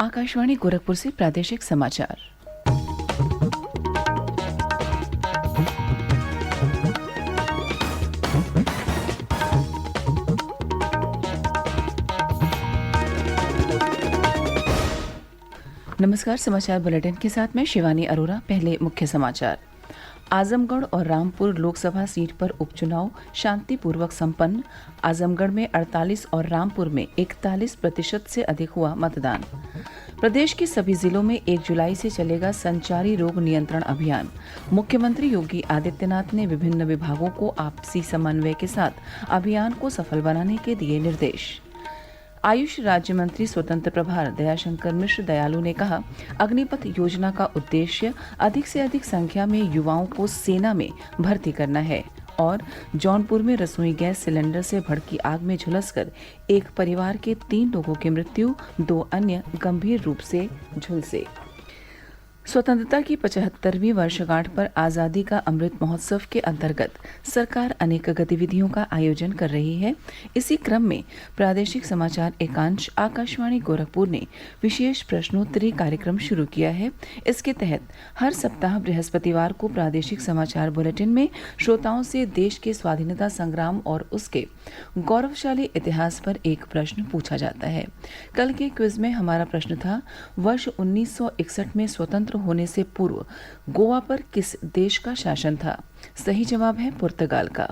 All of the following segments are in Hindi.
आकाशवाणी गोरखपुर से प्रादेशिक समाचार। नमस्कार, समाचार बुलेटिन के साथ मैं शिवानी अरोरा। पहले मुख्य समाचार। आजमगढ़ और रामपुर लोकसभा सीट पर उपचुनाव शांतिपूर्वक संपन्न। आजमगढ़ में 48 और रामपुर में 41% से अधिक हुआ मतदान। प्रदेश के सभी जिलों में 1 जुलाई से चलेगा संचारी रोग नियंत्रण अभियान। मुख्यमंत्री योगी आदित्यनाथ ने विभिन्न विभागों को आपसी समन्वय के साथ अभियान को सफल बनाने के दिए निर्देश। आयुष राज्य मंत्री स्वतंत्र प्रभार दयाशंकर मिश्र दयालु ने कहा, अग्निपथ योजना का उद्देश्य अधिक से अधिक संख्या में युवाओं को सेना में भर्ती करना है। और जौनपुर में रसोई गैस सिलेंडर से भड़की आग में झुलसकर एक परिवार के 3 लोगों की मृत्यु, 2 अन्य गंभीर रूप से झुलसे। स्वतंत्रता की 75वीं वर्षगांठ पर आज़ादी का अमृत महोत्सव के अंतर्गत सरकार अनेक गतिविधियों का आयोजन कर रही है। इसी क्रम में प्रादेशिक समाचार एकांश आकाशवाणी गोरखपुर ने विशेष प्रश्नोत्तरी कार्यक्रम शुरू किया है। इसके तहत हर सप्ताह बृहस्पतिवार को प्रादेशिक समाचार बुलेटिन में श्रोताओं से देश के स्वाधीनता संग्राम और उसके गौरवशाली इतिहास पर एक प्रश्न पूछा जाता है। कल के क्विज में हमारा प्रश्न था, वर्ष 1961 में स्वतंत्र होने से पूर्व गोवा पर किस देश का शासन था? सही जवाब है पुर्तगाल का।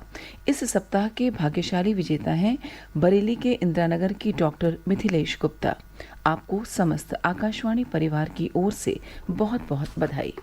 इस सप्ताह के भाग्यशाली विजेता हैं बरेली के इंदिरानगर की डॉक्टर मिथिलेश गुप्ता। आपको समस्त आकाशवाणी परिवार की ओर से बहुत बहुत बधाई।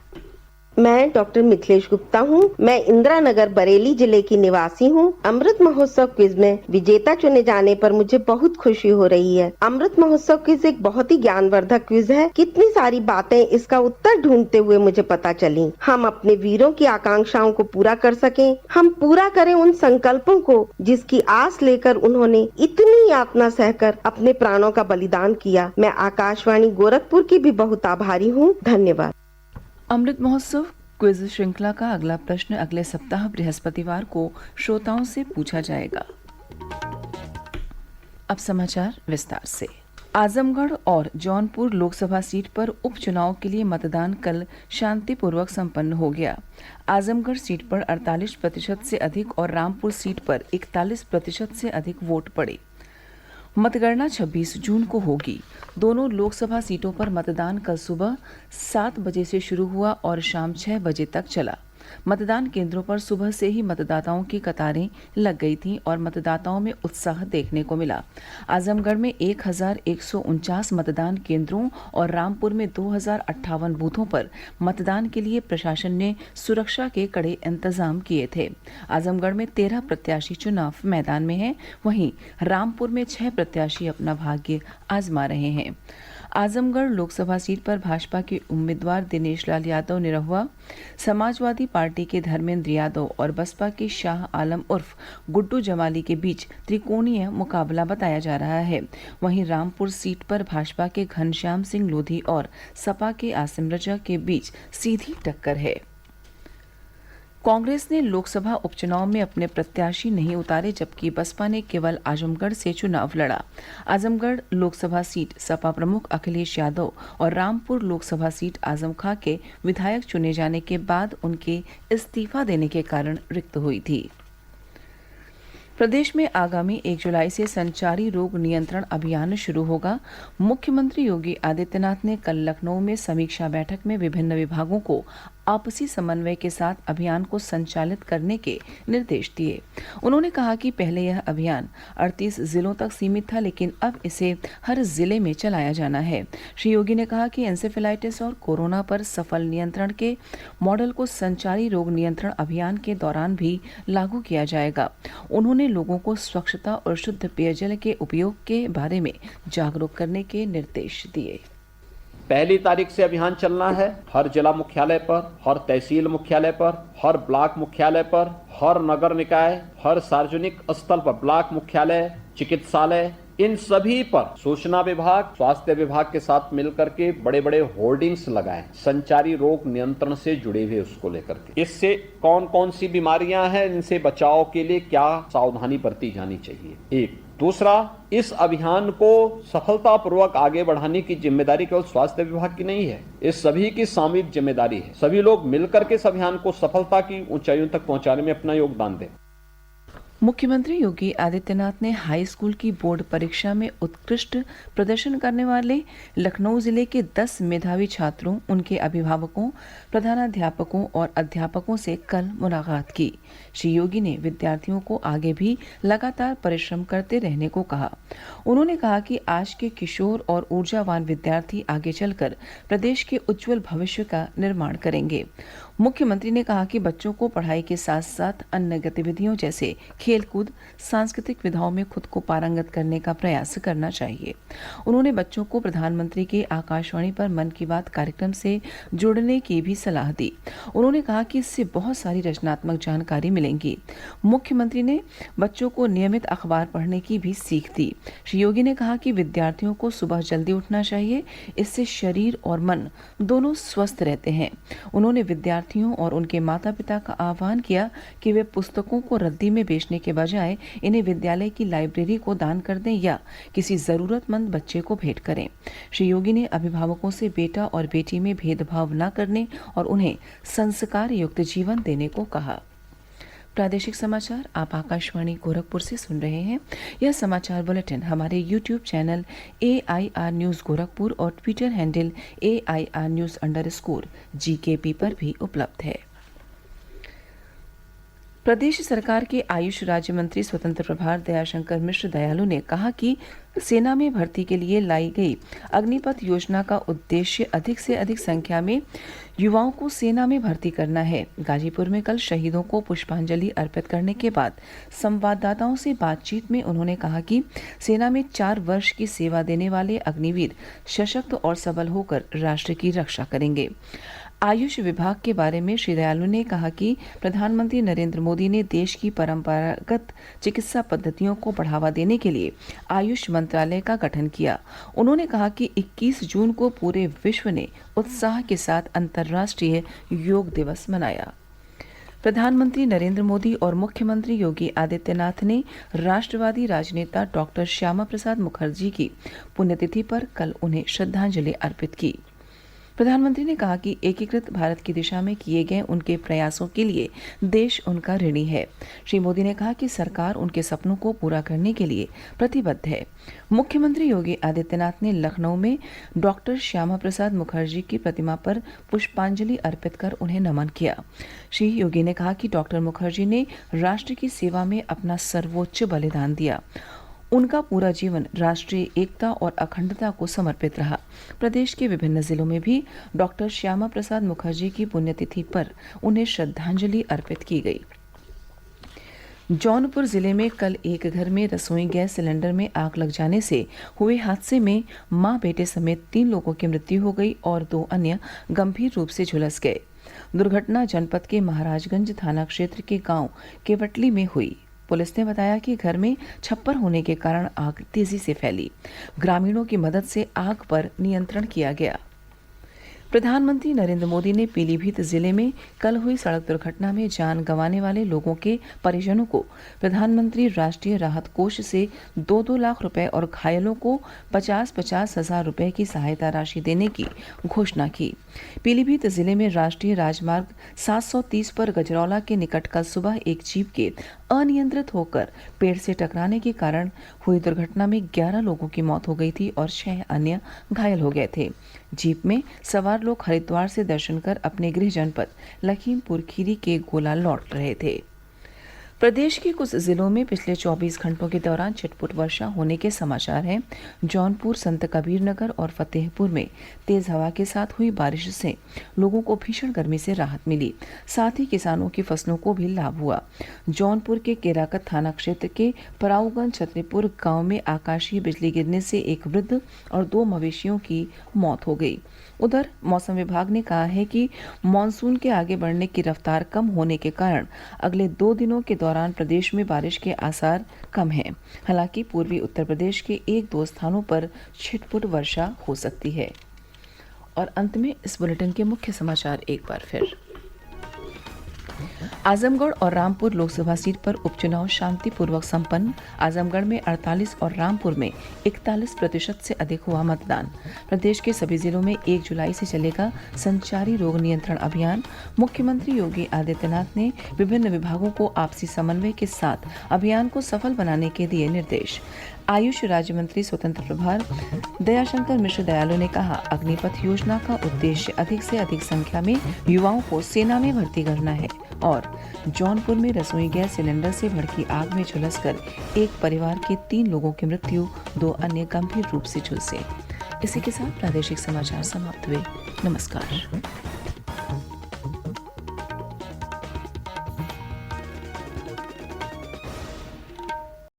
मैं डॉक्टर मिथिलेश गुप्ता हूँ। मैं इंदिरानगर बरेली जिले की निवासी हूँ। अमृत महोत्सव क्विज में विजेता चुने जाने पर मुझे बहुत खुशी हो रही है। अमृत महोत्सव क्विज एक बहुत ही ज्ञानवर्धक क्विज है। कितनी सारी बातें इसका उत्तर ढूंढते हुए मुझे पता चली। हम अपने वीरों की आकांक्षाओं को पूरा कर सकें, हम पूरा करें उन संकल्पों को जिसकी आस लेकर उन्होंने इतनी यातना सहकर अपने प्राणों का बलिदान किया। मैं आकाशवाणी गोरखपुर की भी बहुत आभारी हूँ। धन्यवाद। अमृत महोत्सव क्विज श्रृंखला का अगला प्रश्न अगले सप्ताह बृहस्पतिवार को श्रोताओं से पूछा जाएगा। अब समाचार विस्तार से। आजमगढ़ और जौनपुर लोकसभा सीट पर उपचुनाव के लिए मतदान कल शांतिपूर्वक संपन्न हो गया। आजमगढ़ सीट पर 48% से अधिक और रामपुर सीट पर 41% से अधिक वोट पड़े। मतगणना 26 जून को होगी। दोनों लोकसभा सीटों पर मतदान कल सुबह 7 बजे से शुरू हुआ और शाम 6 बजे तक चला। मतदान केंद्रों पर सुबह से ही मतदाताओं की कतारें लग गई थीं और मतदाताओं में उत्साह देखने को मिला। आजमगढ़ में 1149 मतदान केंद्रों और रामपुर में 2058 बूथों पर मतदान के लिए प्रशासन ने सुरक्षा के कड़े इंतजाम किए थे। आजमगढ़ में 13 प्रत्याशी चुनाव मैदान में हैं, वहीं रामपुर में 6 प्रत्याशी अपना भाग्य आजमा रहे हैं। आजमगढ़ लोकसभा सीट पर भाजपा के उम्मीदवार दिनेश लाल यादव निरहुआ, समाजवादी पार्टी के धर्मेंद्र यादव और बसपा के शाह आलम उर्फ गुड्डू जमाली के बीच त्रिकोणीय मुकाबला बताया जा रहा है। वहीं रामपुर सीट पर भाजपा के घनश्याम सिंह लोधी और सपा के आसिम रजा के बीच सीधी टक्कर है। कांग्रेस ने लोकसभा उपचुनाव में अपने प्रत्याशी नहीं उतारे, जबकि बसपा ने केवल आजमगढ़ से चुनाव लड़ा। आजमगढ़ लोकसभा सीट सपा प्रमुख अखिलेश यादव और रामपुर लोकसभा सीट आजम खां के विधायक चुने जाने के बाद उनके इस्तीफा देने के कारण रिक्त हुई थी। प्रदेश में आगामी 1 जुलाई से संचारी रोग नियंत्रण अभियान शुरू होगा। मुख्यमंत्री योगी आदित्यनाथ ने कल लखनऊ में समीक्षा बैठक में विभिन्न विभागों को आपसी समन्वय के साथ अभियान को संचालित करने के निर्देश दिए। उन्होंने कहा कि पहले यह अभियान 38 जिलों तक सीमित था, लेकिन अब इसे हर जिले में चलाया जाना है। श्री योगी ने कहा कि एंसेफेलाइटिस और कोरोना पर सफल नियंत्रण के मॉडल को संचारी रोग नियंत्रण अभियान के दौरान भी लागू किया जाएगा। उन्होंने लोगों को स्वच्छता और शुद्ध पेयजल के उपयोग के बारे में जागरूक करने के निर्देश दिए। 1 तारीख से अभियान चलना है। हर जिला मुख्यालय पर, हर तहसील मुख्यालय पर, हर ब्लॉक मुख्यालय पर, हर नगर निकाय, हर सार्वजनिक स्थल पर, ब्लॉक मुख्यालय, चिकित्सालय, इन सभी पर सूचना विभाग, स्वास्थ्य विभाग के साथ मिलकर के बड़े बड़े होर्डिंग्स लगाएं, संचारी रोग नियंत्रण से जुड़े हुए उसको लेकर के। इससे कौन कौन सी बीमारियां हैं, इनसे बचाव के लिए क्या सावधानी बरती जानी चाहिए। 1, दूसरा, इस अभियान को सफलतापूर्वक आगे बढ़ाने की जिम्मेदारी केवल स्वास्थ्य विभाग की नहीं है, इस सभी की सामूहिक जिम्मेदारी है। सभी लोग मिलकर के इस अभियान को सफलता की ऊंचाइयों तक पहुंचाने में अपना योगदान दें। मुख्यमंत्री योगी आदित्यनाथ ने हाई स्कूल की बोर्ड परीक्षा में उत्कृष्ट प्रदर्शन करने वाले लखनऊ जिले के 10 मेधावी छात्रों, उनके अभिभावकों, प्रधानाध्यापकों और अध्यापकों से कल मुलाकात की। श्री योगी ने विद्यार्थियों को आगे भी लगातार परिश्रम करते रहने को कहा। उन्होंने कहा कि आज के किशोर और ऊर्जावान विद्यार्थी आगे चलकर प्रदेश के उज्जवल भविष्य का निर्माण करेंगे। मुख्यमंत्री ने कहा कि बच्चों को पढ़ाई के साथ साथ अन्य गतिविधियों जैसे खेलकूद, सांस्कृतिक विधाओं में खुद को पारंगत करने का प्रयास करना चाहिए। उन्होंने बच्चों को प्रधानमंत्री के आकाशवाणी पर मन की बात कार्यक्रम से जुड़ने की भी सलाह दी। उन्होंने कहा कि इससे बहुत सारी रचनात्मक जानकारी मिलेंगी। मुख्यमंत्री ने बच्चों को नियमित अखबार पढ़ने की भी सीख दी। श्री योगी ने कहा कि विद्यार्थियों को सुबह जल्दी उठना चाहिए, इससे शरीर और मन दोनों स्वस्थ रहते हैं। उन्होंने विद्यार्थियों और उनके माता पिता का आह्वान किया कि वे पुस्तकों को रद्दी में बेचने के बजाय इन्हें विद्यालय की लाइब्रेरी को दान कर दें या किसी जरूरतमंद बच्चे को भेंट करें। श्री योगी ने अभिभावकों से बेटा और बेटी में भेदभाव न करने और उन्हें संस्कार युक्त जीवन देने को कहा। प्रादेशिक समाचार आप आकाशवाणी गोरखपुर से सुन रहे हैं। यह समाचार बुलेटिन हमारे YouTube channel AIR news Gorakhpur और ट्विटर हैंडल AIR न्यूज़_GKP पर भी उपलब्ध है। प्रदेश सरकार के आयुष राज्य मंत्री स्वतंत्र प्रभार दयाशंकर मिश्र दयालु ने कहा कि सेना में भर्ती के लिए लाई गई अग्निपथ योजना का उद्देश्य अधिक से अधिक संख्या में युवाओं को सेना में भर्ती करना है। गाजीपुर में कल शहीदों को पुष्पांजलि अर्पित करने के बाद संवाददाताओं से बातचीत में उन्होंने कहा कि सेना में 4 वर्ष की सेवा देने वाले अग्निवीर सशक्त और सबल होकर राष्ट्र की रक्षा करेंगे। आयुष विभाग के बारे में श्री दयालु ने कहा कि प्रधानमंत्री नरेंद्र मोदी ने देश की परंपरागत चिकित्सा पद्धतियों को बढ़ावा देने के लिए आयुष मंत्रालय का गठन किया। उन्होंने कहा कि 21 जून को पूरे विश्व ने उत्साह के साथ अंतर्राष्ट्रीय योग दिवस मनाया। प्रधानमंत्री नरेंद्र मोदी और मुख्यमंत्री योगी आदित्यनाथ ने राष्ट्रवादी राजनेता डॉक्टर श्यामा प्रसाद मुखर्जी की पुण्यतिथि पर कल उन्हें श्रद्धांजलि अर्पित की। प्रधानमंत्री ने कहा कि एकीकृत भारत की दिशा में किए गए उनके प्रयासों के लिए देश उनका ऋणी है। श्री मोदी ने कहा कि सरकार उनके सपनों को पूरा करने के लिए प्रतिबद्ध है। मुख्यमंत्री योगी आदित्यनाथ ने लखनऊ में डॉक्टर श्यामा प्रसाद मुखर्जी की प्रतिमा पर पुष्पांजलि अर्पित कर उन्हें नमन किया। श्री योगी ने कहा कि डॉक्टर मुखर्जी ने राष्ट्र की सेवा में अपना सर्वोच्च बलिदान दिया। उनका पूरा जीवन राष्ट्रीय एकता और अखंडता को समर्पित रहा। प्रदेश के विभिन्न जिलों में भी डॉक्टर श्यामा प्रसाद मुखर्जी की पुण्यतिथि पर उन्हें श्रद्धांजलि अर्पित की गई। जौनपुर जिले में कल एक घर में रसोई गैस सिलेंडर में आग लग जाने से हुए हादसे में मां बेटे समेत 3 लोगों की मृत्यु हो गई और 2 अन्य गंभीर रूप से झुलस गए। दुर्घटना जनपद के महाराजगंज थाना क्षेत्र के गांव केवटली में हुई। पुलिस ने बताया कि घर में छप्पर होने के कारण आग तेजी से फैली। ग्रामीणों की मदद से आग पर नियंत्रण किया गया। प्रधानमंत्री नरेंद्र मोदी ने पीलीभीत जिले में कल हुई सड़क दुर्घटना में जान गंवाने वाले लोगों के परिजनों को प्रधानमंत्री राष्ट्रीय राहत कोष से 2-2 लाख रुपए और घायलों को 50-50 हजार रुपए की सहायता राशि देने की घोषणा की। पीलीभीत जिले में राष्ट्रीय राजमार्ग 730 पर गजरौला के निकट कल सुबह एक जीप के अनियंत्रित होकर पेड़ से टकराने के कारण हुई दुर्घटना में 11 लोगों की मौत हो गई थी और 6 अन्य घायल हो गए थे। जीप में सवार लोग हरिद्वार से दर्शन कर अपने गृह जनपद लखीमपुर खीरी के गोला लौट रहे थे। प्रदेश के कुछ जिलों में पिछले 24 घंटों के दौरान छिटपुट वर्षा होने के समाचार हैं। जौनपुर, संत कबीर नगर और फतेहपुर में तेज हवा के साथ हुई बारिश से लोगों को भीषण गर्मी से राहत मिली। साथ ही किसानों की फसलों को भी लाभ हुआ। जौनपुर के केराकत थाना क्षेत्र के पराऊगंज छतरीपुर गांव में आकाशीय बिजली गिरने से एक वृद्ध और 2 मवेशियों की मौत हो गई। उधर मौसम विभाग ने कहा है कि मानसून के आगे बढ़ने की रफ्तार कम होने के कारण अगले 2 दिनों के दौरान प्रदेश में बारिश के आसार कम हैं। हालांकि पूर्वी उत्तर प्रदेश के 1-2 स्थानों पर छिटपुट वर्षा हो सकती है। और अंत में इस बुलेटिन के मुख्य समाचार एक बार फिर। आजमगढ़ और रामपुर लोकसभा सीट पर उपचुनाव शांतिपूर्वक संपन्न। आजमगढ़ में 48 और रामपुर में 41% से अधिक हुआ मतदान। प्रदेश के सभी जिलों में 1 जुलाई से चलेगा संचारी रोग नियंत्रण अभियान। मुख्यमंत्री योगी आदित्यनाथ ने विभिन्न विभागों को आपसी समन्वय के साथ अभियान को सफल बनाने के दिए निर्देश। आयुष राज्य मंत्री स्वतंत्र प्रभार दयाशंकर मिश्र दयालु ने कहा, अग्निपथ योजना का उद्देश्य अधिक से अधिक संख्या में युवाओं को सेना में भर्ती करना है। और जौनपुर में रसोई गैस सिलेंडर से भड़की आग में झुलसकर एक परिवार के 3 लोगों की मृत्यु, 2 अन्य गंभीर रूप से झुलसे। इसी के साथ प्रादेशिक समाचार समाप्त हुए। नमस्कार।